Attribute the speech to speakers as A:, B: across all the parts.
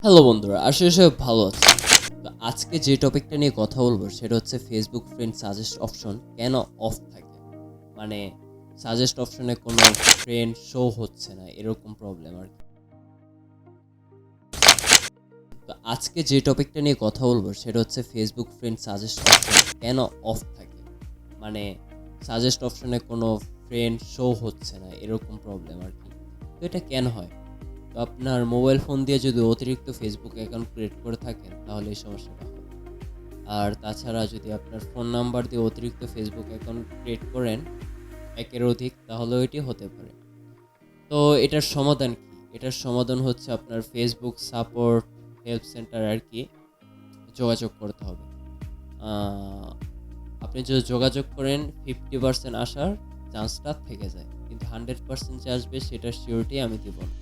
A: Hello বন্ধুরা, আসলে সবাই ভালো আছে। তো আজকে যে টপিকটা নিয়ে কথা বলবো সেটা হচ্ছে ফেসবুক ফ্রেন্ড সাজেস্ট অপশন কেন অফ থাকে। মানে সাজেস্ট অপশনে কোনো ফ্রেন্ড শো হচ্ছে না, এরকম প্রবলেম আর কি। তো আজকে যে টপিকটা নিয়ে কথা বলবো সেটা হচ্ছে ফেসবুক ফ্রেন্ড সাজেস্ট অপশন কেন অফ থাকে। মানে সাজেস্ট অপশনে কোনো ফ্রেন্ড শো হচ্ছে না, এরকম প্রবলেম আর কি। তো এটা কেন হয়? তো আপনার মোবাইল ফোন দিয়ে যদি অতিরিক্ত ফেসবুক অ্যাকাউন্ট ক্রিয়েট করে থাকেন তাহলে এই সমস্যাটা হয়। আর তাছাড়া যদি আপনার ফোন নাম্বার দিয়ে অতিরিক্ত ফেসবুক অ্যাকাউন্ট ক্রিয়েট করেন একের অধিক, তাহলেও এটি হতে পারে। তো এটার সমাধান কি? এটার সমাধান হচ্ছে আপনার ফেসবুক সাপোর্ট হেল্প সেন্টার আর কি যোগাযোগ করতে হবে। আপনি যদি যোগাযোগ করেন 50% আসার চান্সটা থেকে যায়, কিন্তু 100% যে আসবে সেটার সিওরিটি আমি দিব না।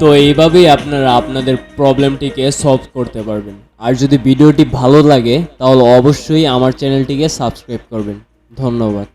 A: তো এইভাবেই আপনারা আপনাদের প্রবলেমটিকে সলভ করতে পারবেন। আর যদি ভিডিওটি ভালো লাগে তাহলে অবশ্যই আমার চ্যানেলটিকে সাবস্ক্রাইব করবেন। ধন্যবাদ।